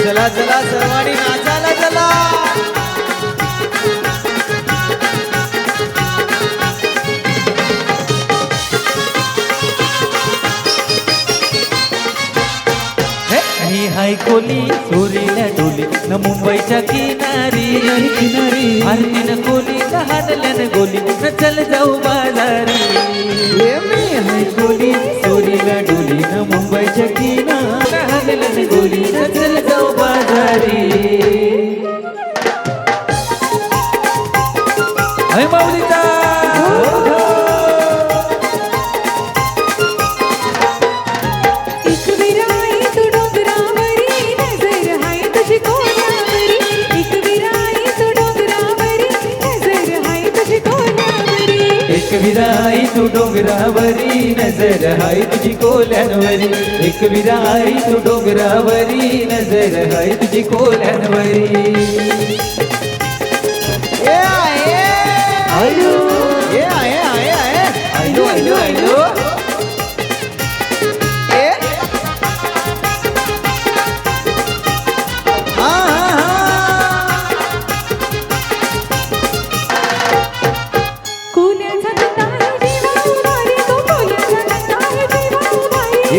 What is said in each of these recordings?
चला चला सर्वांनी नाचायला चला. ही हाय कोली चोरीला डोली न मुंबईच्या किनारी आरतीन कोली हाणल्यान गोली न चल जाऊ बाजारी. मी हाय कोली चोरीला डोली न मुंबईच्या किनारी हाणल्यान गोली न चल जाऊ बाजारी. हाय माऊलीचा विराई तू डोंगरावरी नजर हाय तुझी कोल्यांवरी. एक विराई तू डोंगरावरी नजर हाय तुझी कोल्यांवरी. आयो ये आये आये आये आयलो आयलो आयलो.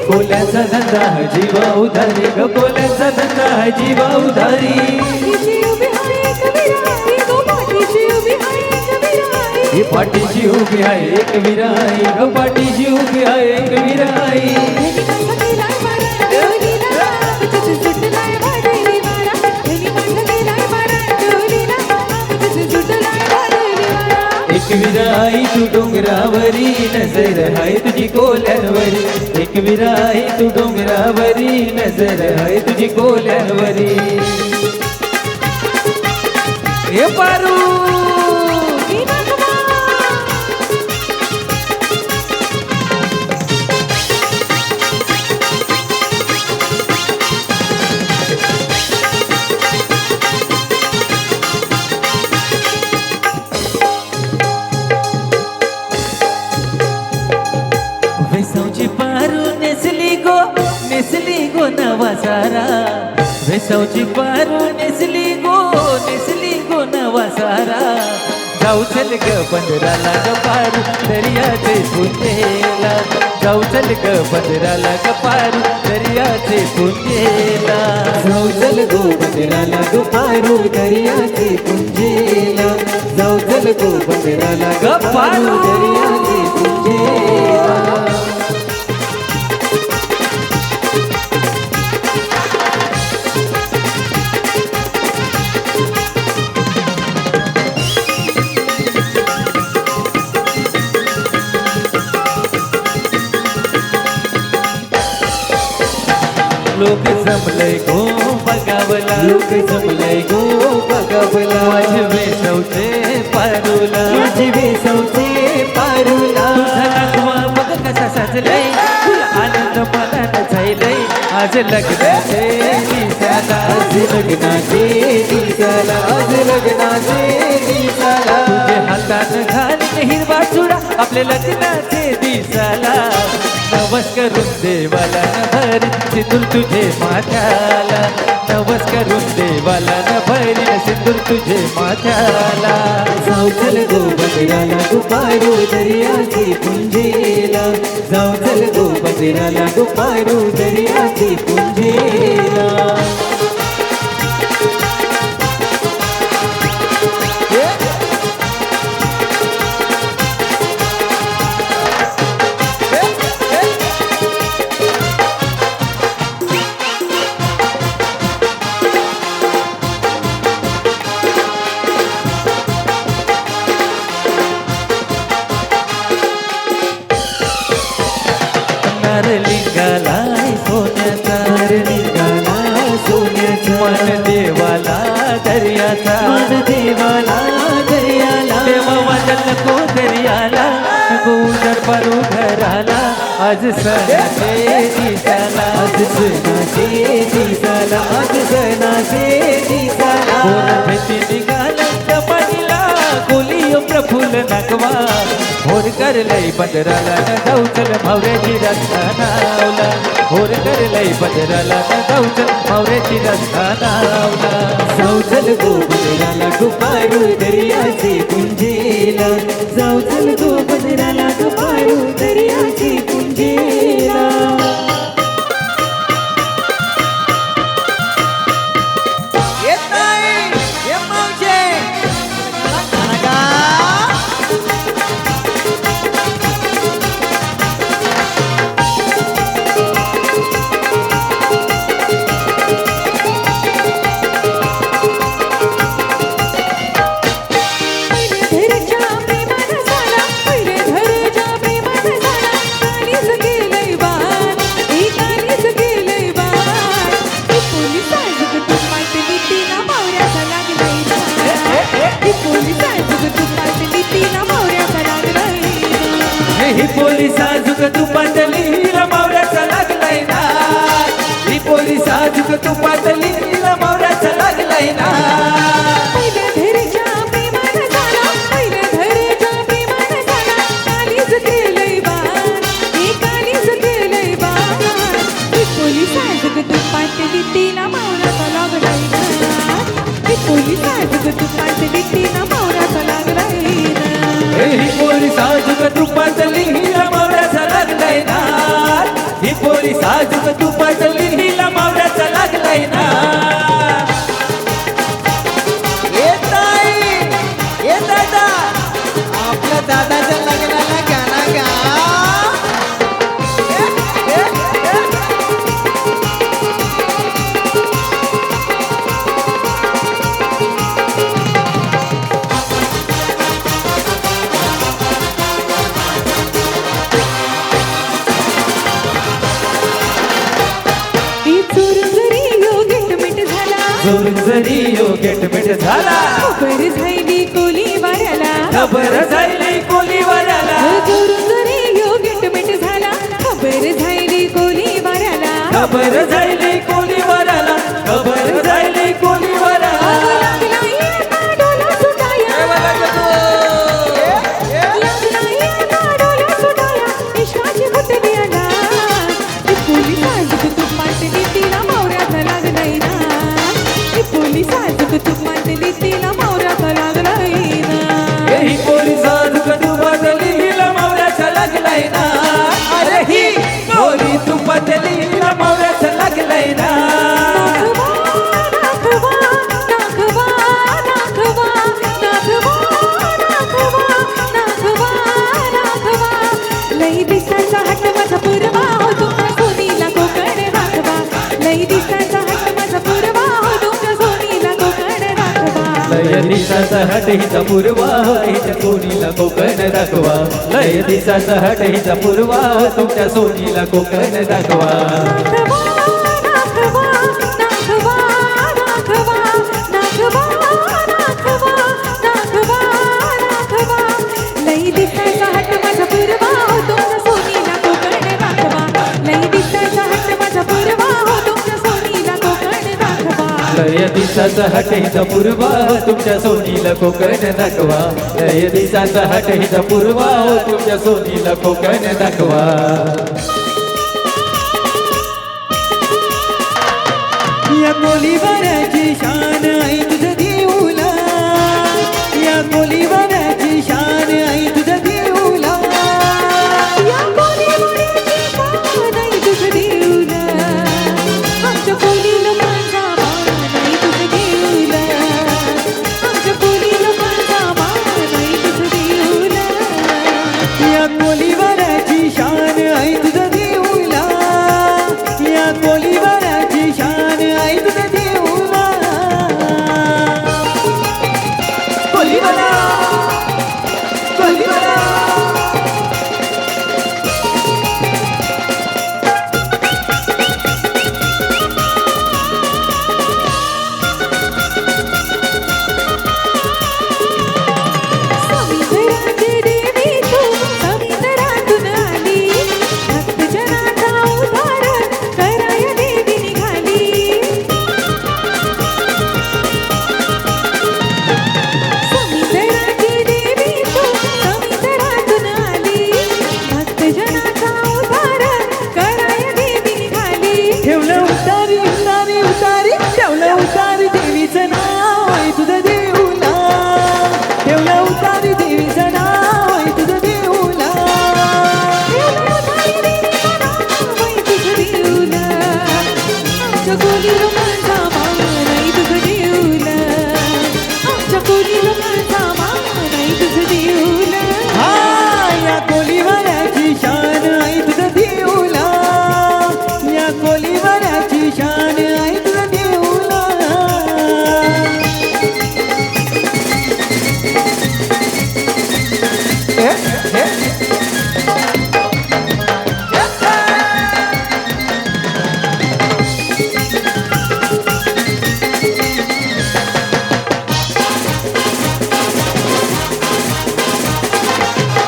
कोल्याचा धंदा जीवा उधारी ग कोल्याचा धंदा जीवा उधारी. ही पाठीशी उभी आहे एक विराई ग पाठीशी उभी आहे एक विराई. एक विराई तू डोंगरावरी नजर हाय तुझी कोल्यांवरी. एक विराई तू डोंगरावरी नजर हाय तुझी कोल्यांवरी. हे पारू वेसावची पारू नेसली गो नवा सारा. वेसावची पारू नेसली गो नवा सारा. जाऊ चल ग पंधराला ग पारू दर्याचे पुंजेला. जाऊ चल ग पंधराला ग पारू दर्याचे पुंजेला. जाऊ चल गो पंधराला ग पारू दर्याचे पुंजेला. जाऊ चल गो पंधराला ग पारू दर्याचे पुंजेला. लोक जमलय गो बगावला. लोक जमलय गो बगावला. माझे वेसवचे पारूला. माझे वेसवचे पारूला. तुझा नातवा बघ कसा साजलय तुला आनंद मनात जाईलय. आज लग्नाचे दिसाला आज लग्नाचे दिसाला. आज लग्नाचे दिसाला. तुझे हातान घालीन हिरवा चुडा आपले लग्नाचे दिसाला. नवस करून देवाला न भरी सिंदूर तुझे माथ्याला. नवस करून देवाला न भरी सिंदूर तुझे माथ्याला. जाऊ चल गो पंधराला गो पारू दर्याचे पुंजेला. जाऊ चल गो पंधराला गो पारू दर्याचे पुंजेला. लिंगाला सोन्याचा लिंगाला सोन्याचा. मन देवाला दर्याचा. मन देवाला दर्याला. देवा वाजल नको दर्याला नको उदर पारू घराला आज सणाचे दिसाला आज सणाचे दिसाला आज सणाचे दिसाला भीती निघालं पाणीला कोलियो प्रफुल्ल नागवा होर करलय बंदराला न जाऊ चल भावऱ्याची रस्ता नावला होर करलय बंदराला न जाऊ चल भावऱ्याची रस्ता नावला जाऊ चल गो बंदराला गो पारू दर्याचे पुंजेला जाऊ चल गो बंदराला गो पारू दर्याचे पुंजेला येत नाही ये मावशे नका ही पोलीस आजुक तू पातली हिला मावऱ्याचा लागलाय ना ही पोलीस आजुक तू पातली हिला मावऱ्याचा लागलाय ना पहिल्या धरच्या प्रेमानं झाला पहिल्या धरच्या प्रेमानं झाला कालीच केलंय बाण हे कालीच केलंय बाण ही पोलीस आजुक तू पातली तिला मावऱ्याचा लागलाय ना ही पोलीस आजुक तू पातली तिला मावऱ्याचा लागलाय ना ही पोलीस आजुक तू पातली हिला मावऱ्याचा लागलाय ना ही पोलीस आजुक तू पातली हिला मावऱ्याचा लागलाय ना येत नाही ये दादा आपल्या दादाच्या लग्नाला गाणं गा ए, ए, ए. ही चोर जरी योगेट मिट झाला जोर जरी योगेट झाला खबर झाली कोली वाऱ्याला खबर झाली कोलीवाल्याला चोर जरी योगेट मिट झाला खबर झाली कोली वाऱ्याला खबर झाली कोलीवाल्याला खबर झाली कोलीवाल्याला लागला येता डोला सुटाया लागला येता डोला सुटाया इश्काची हुतली आला ही पोलीस आजुक तू पाटली तिला मावऱ्याचा लागलाय ना ही पोलीस आजुक तू पाटली तिला मावऱ्याचा लागलाय ना ही पोलीस आजुक तू पातली हिला मावऱ्याचा लागलाय ना अरे ही पोरी तू पातली हिला मावऱ्याचा लागलाय ना नाखवा नाखवा नाखवा नाखवा नाखवा नाखवा नाखवा लई दिसाचा हट माझा पुरवा हो तुमच्या सोनीला कोकण राखवा लई दिसाचा हट माझा पुरवा हो तुमच्या सोनीला कोकण राखवा लय दिसाचा हट हिचा पूर्वा हिच्या सोनीला कोकण दाखवा लय दिसाचा हट हिचा पूर्वा तुमच्या सोनीला कोकण दाखवा नाखवा नाखवा नाखवा नाखवा नाखवा नाखवा नाखवा नाखवा लई दिसाचा हट माझा पुरवा हो तुमच्या सोनीला कोकण राखवा लई दिसाचा हट माझा पुरवा हो तुमच्या सोनीला कोकण राखवा लय दिसाचा हट हिचा पूर्वा तुमच्या सोनीला कोकण दाखवा लय दिसाचा हट हिचा पूर्वा तुमच्या सोनीला कोकण दाखवा या कोलीवाऱ्याची शान आई तुझं देऊला या कोलीवाऱ्याची शान आई तुझं देऊला या कोलीवाड्याची शान आई तुझं देऊला आमच्या कोली लोकांचा मान आई तुझं देऊला आमच्या कोली लोकांचा मान आई तुझं देऊला या कोलीवाऱ्याची शान आई तुझं देऊला या कोलीवाऱ्याची शान आई तुझं देऊला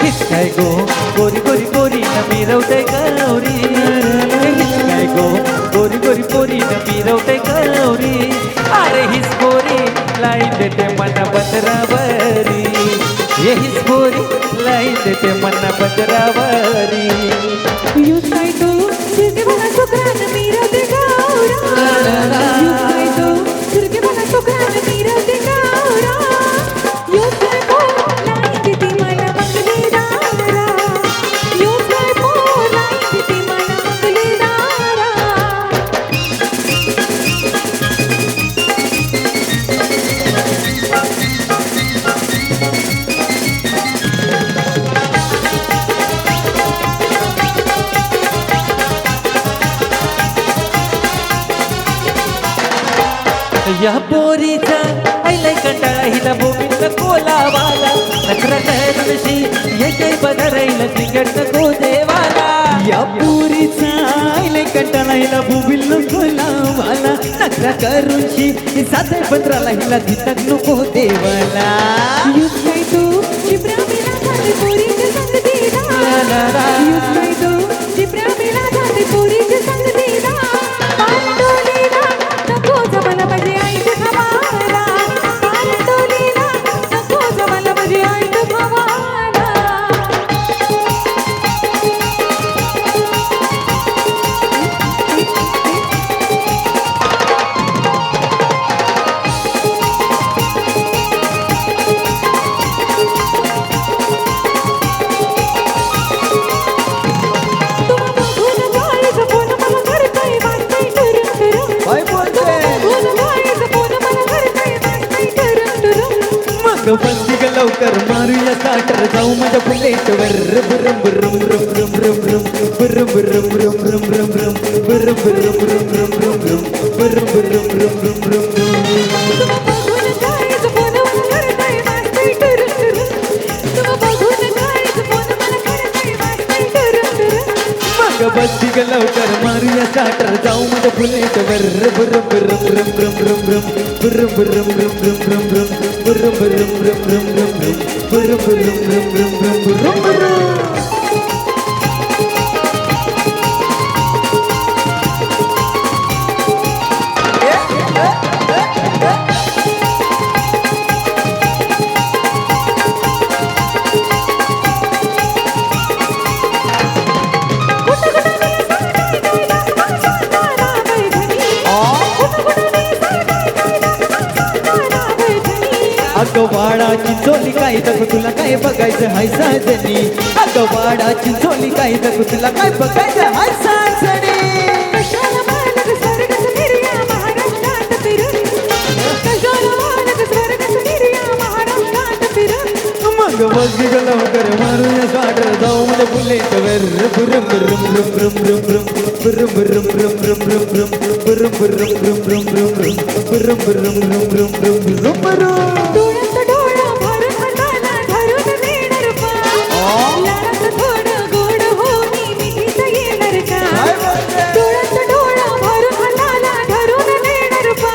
हिचकाय गो गोरी गोरी गोरी न मिरवते गौरी हिचकाय गो गोरी गोरी गोरी न मिरवते गौरी अरे हिच गोरी लाईन देते मना बदरावरी ये हिच गोरी लाईन देते मना बदरावरी यूज काय तो फिरके बघा छोकरान मिरवते गौरा यूज काय तो फिरके बघा छोकरान मिरवते गौरा यूज काय तो लाईन देते मला मंगली दारा यूज काय तो लाईन देते मला मंगली दारा या पोरीचा ऐलाय कंटाळा हिला बोबीला कोलावाला नखरा करशी ये काही बदरायला तिकट नको देवाला या पुरीचा आईले कंटाळा हिला बुबिल बोलावाला नखरा करूनशी साधे पत्राला हिला धितक नको देवाला यूज काय तो चिपरा मिला जाते पोरीचे संग दीदा यूज काय तो चिपरा मिला जाते पोरीचे संग दीदा पांडोलीला नको जमाला माझी आईचे खवाला पांडोलीला नको जमाला माझी आईचे खवाला मग बंदी ग लवकर मारूया स्टार्टर जाऊ माझ्या बुलेटवर बुरम बुरम रुम रुम रुम रुम बुरम बुरम रुम रुम रुम रुम बुरम बुरम रुम रुम रुम रुम बुरम बुरम रुम रुम रुम मग बंदी ग लवकर मारूया स्टार्टर जाऊ माझ्या बुलेटवर बुरम बुरम रुम रुम रुम रुम बुरम बुरम रुम रुम रुम रुम बुरम बुरम रुम रुम रुम रुम बुरम बुरम रुम रुम रुम बुरम बुरम अगं वाडाची चोली काय तर तुला काय बघायचं हाय साजनी अगं वाडाची चोली काय तर तुला काय बघायचं हाय साजनी कशाला मानक स्वर्गात फिर्या महाराष्ट्रात फिरून कशाला मानक स्वर्गात फिर्या महाराष्ट्रात फिरून मग बघ लवकर मारूया स्वाटर जाऊ मला बुलेटवर बुरम बुरम रुम रुम रुम रुम बुरम बुरम रुम रुम रुम रुम बुरम बुरम रुम रुम रुम रुम बुरम बुरम रुम रुम रुम बुरम बुरम डोळ्यात डोळा भरून हाताला धरून नेणार पा लाडात थोडं गोड होणी मिठीत येणार का डोळ्यात डोळा भरून हाताला धरून नेणार पा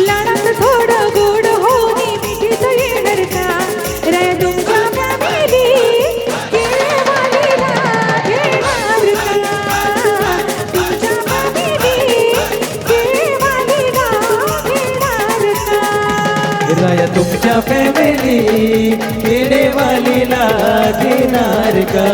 लाडात थोडं गोड होणी मिठीत येणार का रे तुमच्या फॅमिली केवालीला घेणार का तुमच्या फॅमिली केवालीला घेणार का राया तुमच्या फॅमिली येडेवालीला देणार का